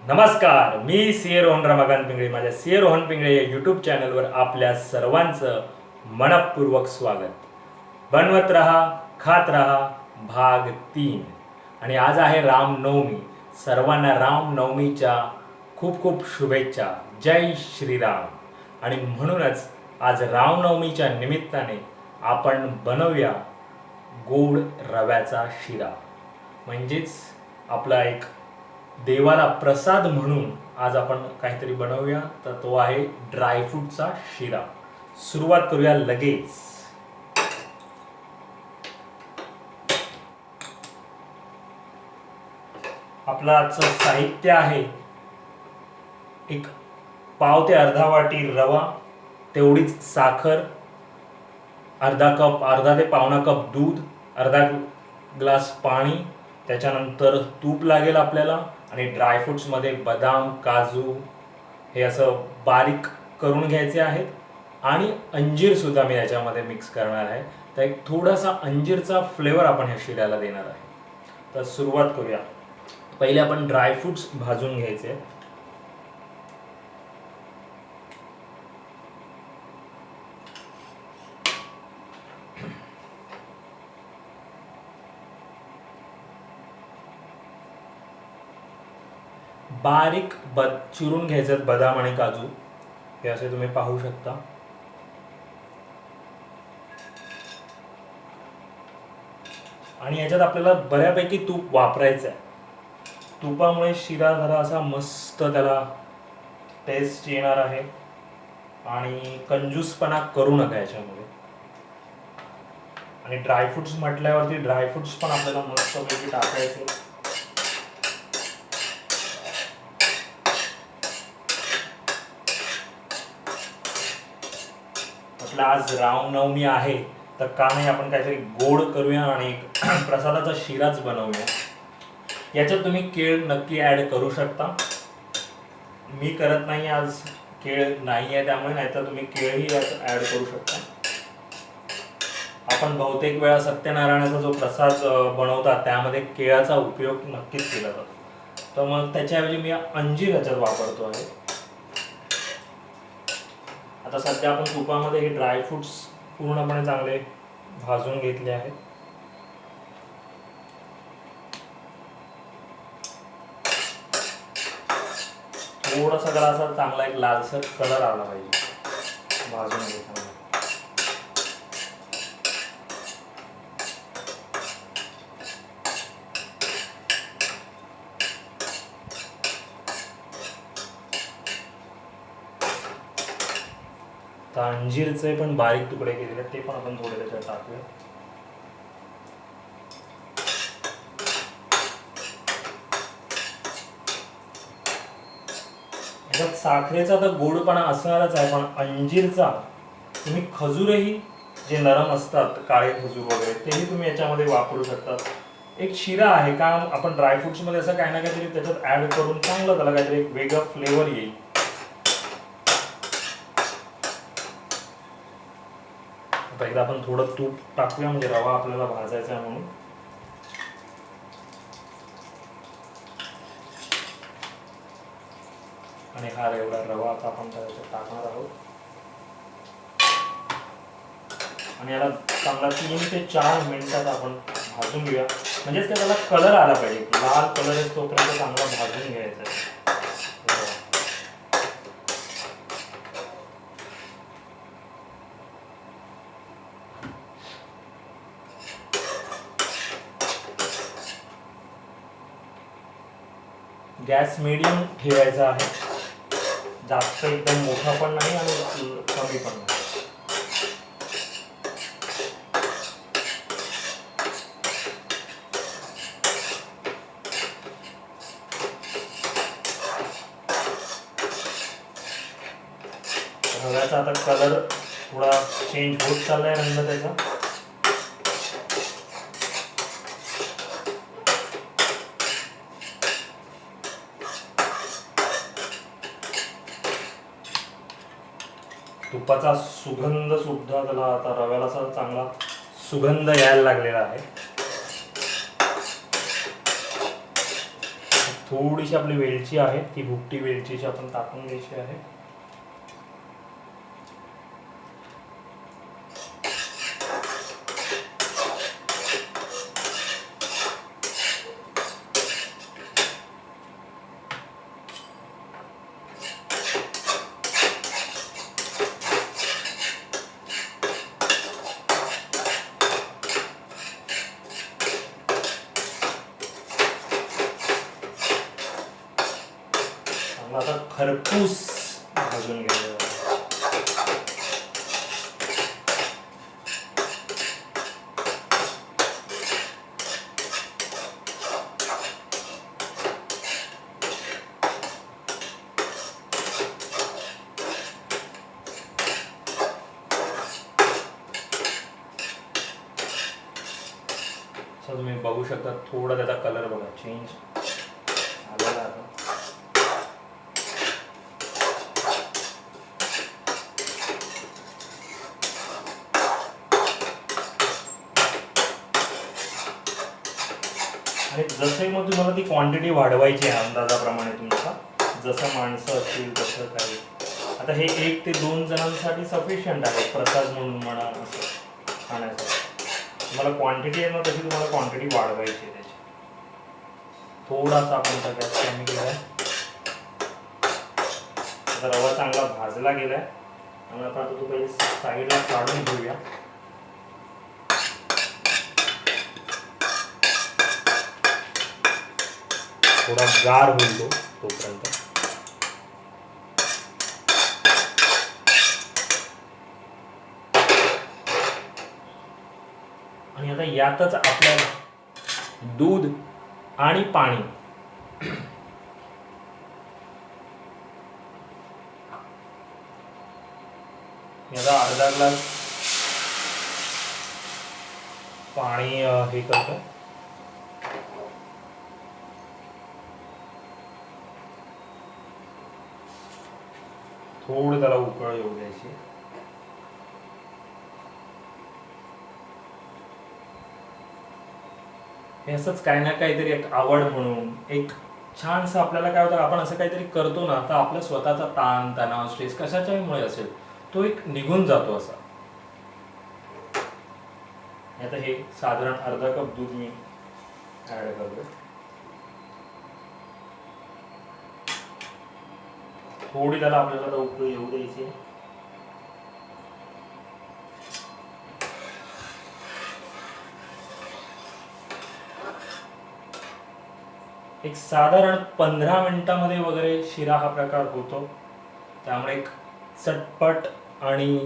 नमस्कार, मी सीए रोहन रमाकांत पिंगळे. माझ्या सीए रोहन पिंगळे या यूट्यूब चॅनलवर आपल्या सर्वांचं मनपूर्वक स्वागत. बनवत रहा, खात रहा, भाग 3. आणि आज आहे रामनवमी. सर्वांना रामनवमीच्या खूप खूप शुभेच्छा. जय श्रीराम. आणि म्हणूनच आज रामनवमीच्या निमित्ताने आपण बनवूया गोड रव्याचा शिरा. म्हणजेच आपला एक देवाला प्रसाद म्हणून आज आपण काहीतरी बनवूया. तर तो आहे ड्रायफ्रूटचा शिरा. सुरुवात करूया लगेच. आपलं आजचं साहित्य आहे एक पाव ते अर्धा वाटी रवा, तेवढीच साखर, अर्धा ते पावणा कप दूध, अर्धा ग्लास पाणी, त्याच्यानंतर तूप लागेल आपल्याला. आणि ड्रायफ्रुट्समध्ये बदाम, काजू हे असं बारीक करून घ्यायचे आहेत. आणि अंजीर सुद्धा मी याच्यामध्ये मिक्स करणार आहे. तर एक थोडासा अंजीरचा फ्लेवर आपण ह्या शिऱ्याला देणार आहे. तर सुरुवात करूया. पहिले आपण ड्रायफ्रुट्स भाजून घ्यायचे. बारीक चिरून घ्यायचे बदाम आणि काजू. हे असे तुम्ही पाहू शकता. आणि याच्यात आपल्याला बऱ्यापैकी तूप वापरायचं आहे. तुपामुळे शिरा जरा असा मस्त त्याला टेस्ट येणार आहे. आणि कंजूसपणा करू नका याच्यामध्ये. आणि ड्रायफ्रुट्स म्हटल्यावरती ड्रायफ्रुट्स पण आपल्याला मस्तपैकी टाकायचे. आपला आज रामनवमी आहे, तर का नाही आपण काहीतरी गोड करूया आणि प्रसादाचा शिराच बनवूया. याच्यात तुम्ही केळ नक्की ॲड करू शकता. मी करत नाही आज, केळ नाही आहे त्यामुळे. नाहीतर तुम्ही केळही यात ॲड करू शकता. आपण बहुतेक वेळा सत्यनारायणाचा जो प्रसाद बनवतात त्यामध्ये केळाचा उपयोग नक्कीच केला जातो. तर मग त्याच्याऐवजी मी अंजीर ह्याच्यात वापरतो आहे. आता सध्या आपण तुपामध्ये हे ड्रायफ्रुट्स पूर्णपणे चांगले भाजून घेतले आहेत. थोडासा जरा असा चांगला एक लालसर कलर आला पाहिजे भाजून घेताना. अंजीरचे पण बारीक तुकडे केलेले ते पण आपण थोडे त्याच्यात टाकूया. याच्यात साखरेचा तर गोडपणा असणारच आहे, पण अंजीरचा तुम्ही खजूरही जे नरम असतात, काळे खजूर वगैरे, तेही तुम्ही याच्यामध्ये वापरू शकता. एक शिरा आहे का आपण ड्रायफ्रुट्स मध्ये असं काही ना काहीतरी त्याच्यात ऍड करून चांगलं त्याला काहीतरी एक वेगळं फ्लेवर येईल. एकदा आपण थोडं तूप टाकूया, म्हणजे रवा आपल्याला भाजायचा आहे म्हणून. आणि हा एवढा रवा आता आपण त्याच्यात टाकणार आहोत. आणि याला चांगला 3 ते 4 मिनिटात आपण भाजून घेऊया. म्हणजेच त्याला कलर आला पाहिजे, लाल कलर आहे तोपर्यंत चांगला भाजून घ्यायचा आहे. गॅस मीडियम ठेवायचा आहे. जास्त एकदम मोठा पण नाही आणि कमी पण नाही. रव्याचा आता कलर थोडा चेंज होत चाललाय, रंग त्याचा. तुपाचा सुगंध सुद्धा त्याला आता रव्याला असा चांगला सुगंध यायला लागलेला आहे. थोडीशी आपली वेलची आहे, ती भुकटी वेलचीची आपण टाकून घ्यायची आहे. आता खरपूस भाजून घ्यायचं. तुम्ही बघू शकता थोडा त्याचा कलर बघा चेंज झालेला आहे. आणि जसंही मग तुम्हाला ती क्वांटिटी वाढवायची आहे अंदाजाप्रमाणे तुमचा, जसं माणसं असतील तसं काही. आता हे 1 ते 2 जणांसाठी सफिशियंट आहे प्रसाद म्हणून म्हणा असं खाण्यासाठी. तुम्हाला क्वांटिटी आहे ना तशी तुम्हाला क्वांटिटी वाढवायची आहे त्याची. थोडासा आपण त्या गॅस कमी केला आहे. आता रवा चांगला भाजला गेला आहे आणि आता तो पहिले साईडला काढून घेऊया. थोडा गार होईल तोपर्यंत. आणि आता यातच आपल्याला दूध आणि पाणी याचा अर्धा ग्लास पाणी हे करतो. थोडं त्याला उकळ येऊ द्यायची. हे असंच काही ना काहीतरी एक आवड म्हणून एक छानसं आपल्याला काय होतं, आपण असं काहीतरी करतो ना तर आपल्या स्वतःचा ताण तणाव स्ट्रेस कशाच्यामुळे असेल तो एक निघून जातो असा. आता हे साधारण अर्धा कप दूध मी ऍड करतो. थोडी त्याला आपल्याला उकळी येऊ द्यायची. एक साधारण 15 मिनिटांमध्ये वगैरे शिरा हा प्रकार होतो. त्यामुळे एक चटपट आणि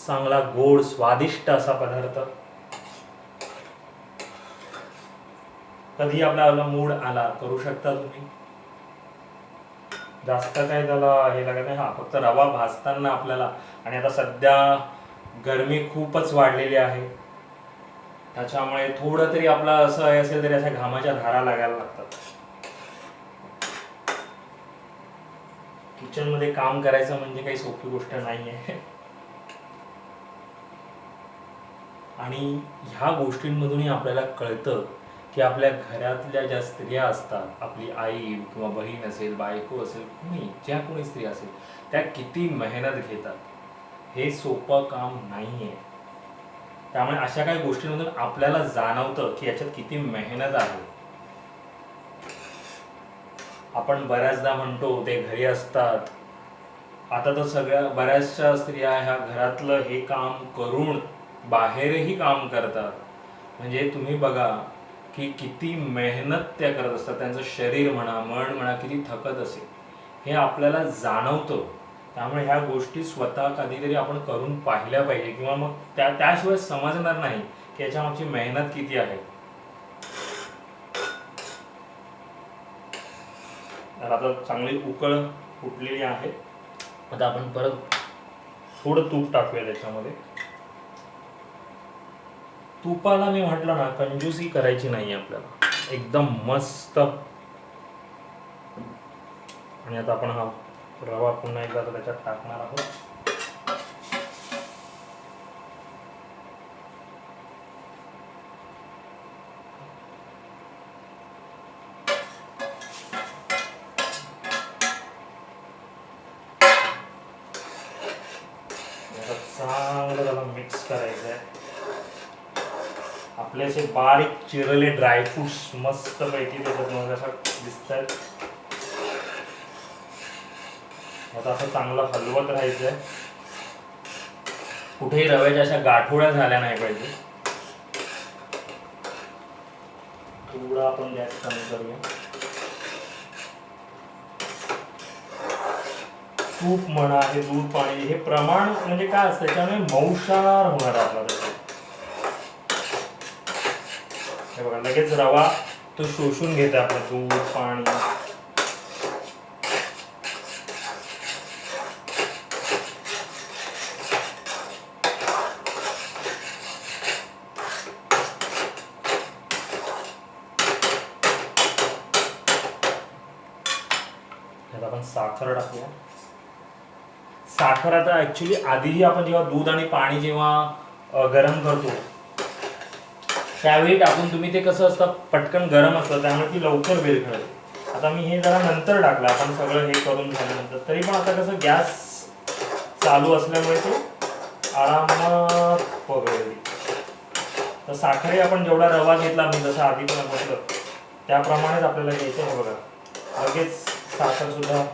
चांगला गोड स्वादिष्ट असा पदार्थ. कधी आपल्याला मूड आला करू शकता तुम्ही. जास्त काय त्याला हे लागत नाही. हा फक्त रवा भाजताना आपल्याला, आणि आता सध्या गरमी खूपच वाढलेली आहे त्याच्यामुळे थोडं तरी आपला असं हे असेल तरी अशा घामाच्या धारा लागायला लागतात. किचन मध्ये काम करायचं म्हणजे काही सोपी गोष्ट नाहीये. आणि ह्या गोष्टींमधूनही आपल्याला कळतं की आपल्या घरातल्या ज्या स्त्रिया असतात, आपली आई किंवा बहीण असेल, बायको असेल, कुणी ज्या कोणी स्त्री असेल, त्या किती मेहनत घेतात. हे सोपं काम नाहीये. त्यामुळे अशा काही गोष्टींमधून आपल्याला जाणवतं की याच्यात किती मेहनत आहे. आपण बऱ्याचदा म्हणतो ते घरी असतात, आता तर सगळ्या बऱ्याचशा स्त्रिया ह्या घरातलं हे काम करून बाहेरही काम करतात. म्हणजे तुम्ही बघा की किती मेहनत त्या करत असतात. त्यांचं शरीर म्हणा, मन म्हणा किती थकत असेल हे आपल्याला जाणवतं. त्यामुळे ह्या गोष्टी स्वतः कधीतरी आपण करून पाहिल्या पाहिजे, किंवा मग त्याशिवाय समजणार नाही की याच्या मागची मेहनत किती आहे. तर आता चांगली उकळ फुटलेली आहे. आता आपण परत थोडं तूप टाकूया त्याच्यामध्ये. तुपाला मी म्हटलं ना कंजूसी करायची नाही आपल्याला, एकदम मस्त. आणि आता आपण हा रवा पुन्हा एकदा त्याच्यात टाकणार आहोत. चांगलं त्याला मिक्स करायचं आहे. आपले असे बारीक चिरलेले ड्रायफ्रुट्स मस्त पैकी त्याच्यात मग असं दिसतात. आता असं चांगलं हलवत राहायचंय. कुठेही रव्याच्या अशा गाठोड्या झाल्या नाही पाहिजे. थोडा आपण गॅस कमी करूया. तूप म्हणा, हे दूध पाणी हे प्रमाण म्हणजे काय असतं, त्याच्यामुळे मऊशार होणार आपल्याला. हे बघा लगेच रवा तो शोषून घेते आपलं दूध पाणी. आपण साखर टाकूया. साखर आता ऍक्च्युली आधीही आपण जेव्हा दूध आणि पाणी जेव्हा गरम करतो त्यावेळी टाकून तुम्ही ते कसं असतं पटकन गरम असतं त्यामुळे ती लवकर विरघळते. आता मी हे जरा नंतर टाकलं आपण सगळं हे करून झाल्यानंतर. तरी पण आता कसं गॅस चालू असल्यामुळे ते आरामात पगळेल. तर साखरे आपण जेवढा रवा घेतला मी जसं आधी पण म्हटलं त्याप्रमाणेच आपल्याला घ्यायचं आहे. बघा लगेच साखर सुद्धा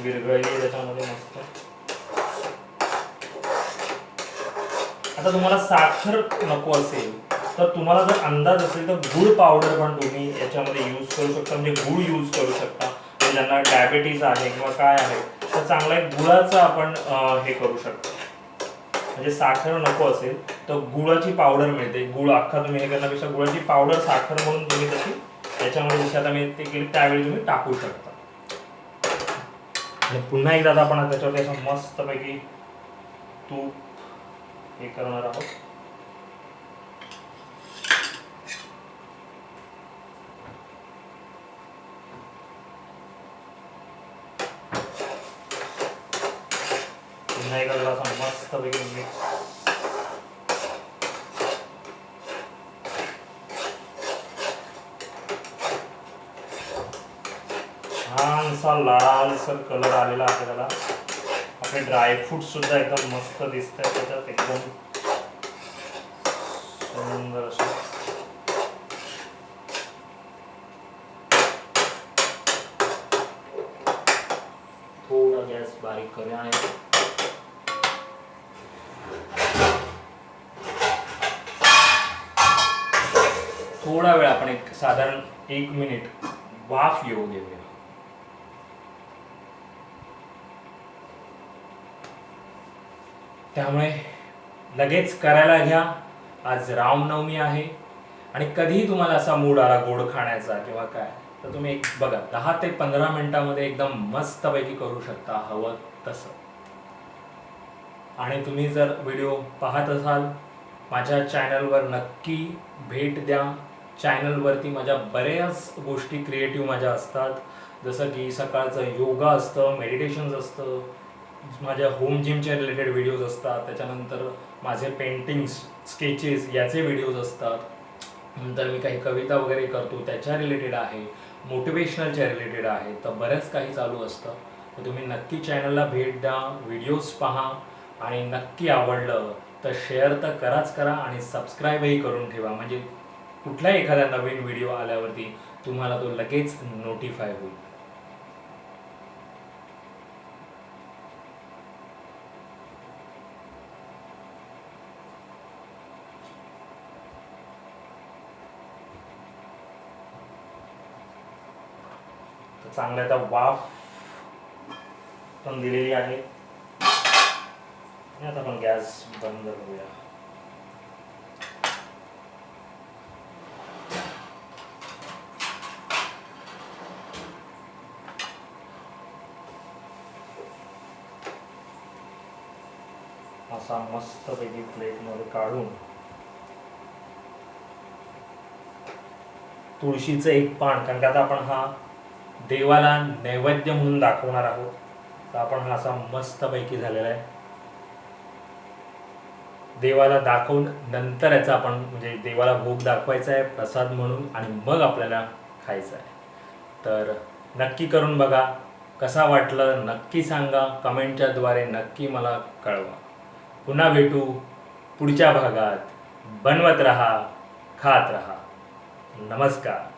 विरघळली त्याच्यामध्ये मस्त. आता तुम्हाला साखर नको असेल तर तुम्हाला जर अंदाज असेल तर गुळ पावडर पण तुम्ही याच्यामध्ये यूज करू शकता. म्हणजे गुळ यूज करू शकता. ज्यांना डायबिटीज आहे किंवा काय आहे तर चांगला एक गुळाचं आपण हे करू शकतो. म्हणजे साखर नको असेल तर गुळाची पावडर मिळते. गुळ अख्खा तुम्ही हे करण्यापेक्षा गुळाची पावडर साखर म्हणून तुम्ही तशी याच्यामध्ये जशी आता मी ते केली त्यावेळी तुम्ही टाकू शकता. आणि पुन्हा एकदा आपण त्याच्यावरती असं मस्तपैकी तूप हे करणार आहोत. पुन्हा एकदा असं मस्तपैकी मिक्स. छानसा लालसर कलर आलेला आहे त्याला. आपले ड्रायफ्रूट सुद्धा एकदम मस्त दिसत आहेत त्याच्यात. एकदम सुंदर असे. थोडा गॅस बारीक करूया आणि थोडा वेळ आपण एक साधारण 1 मिनिट वाफ येऊ देऊया. त्यामुळे लगेच करायला घ्या. आज रामनवमी आहे आणि कधीही तुम्हाला असा मूड आला गोड खाण्याचा किंवा काय तर तुम्ही एक बघा 10 ते 15 मिनिटांमध्ये एकदम मस्तपैकी करू शकता हवं तसं. आणि तुम्ही जर व्हिडिओ पाहत असाल माझ्या चॅनलवर नक्की भेट द्या. चॅनलवरती माझ्या बऱ्याच गोष्टी क्रिएटिव्ह माझ्या असतात. जसं की सकाळचं योगा असतं, मेडिटेशन्स असतं, माझ्या होम जिमच्या रिलेटेड व्हिडिओज असतात, त्याच्यानंतर माझे पेंटिंग्स स्केचेस याचे व्हिडिओज असतात, नंतर मी काही कविता वगैरे करतो त्याच्या रिलेटेड आहे, मोटिवेशनलच्या रिलेटेड आहे. तर बरंच काही चालू असतं. तर तुम्ही नक्की चॅनलला भेट द्या, व्हिडिओज पहा आणि नक्की आवडलं तर शेअर तर कराच करा आणि सबस्क्राईबही करून ठेवा. म्हणजे कुठलाही एखादा नवीन व्हिडिओ आल्यावरती तुम्हाला तो लगेच नोटिफाय होईल. चांगला आता वाफ पण दिलेली आहे. आता आपण गॅस बंद करूया. असा मस्तपैकी प्लेटमध्ये काढून तुळशीचं एक पान, कारण का आता आपण हा देवाला नैवेद्य म्हणून दाखवणार आहोत. तर आपण हा असा मस्तपैकी झालेला आहे. देवाला दाखवून नंतर याचा आपण म्हणजे देवाला भोग दाखवायचा आहे प्रसाद म्हणून आणि मग आपल्याला खायचा आहे. तर नक्की करून बघा. कसा वाटला नक्की सांगा, कमेंटच्या द्वारे नक्की मला कळवा. पुन्हा भेटू पुढच्या भागात. बनवत रहा, खात रहा. नमस्कार.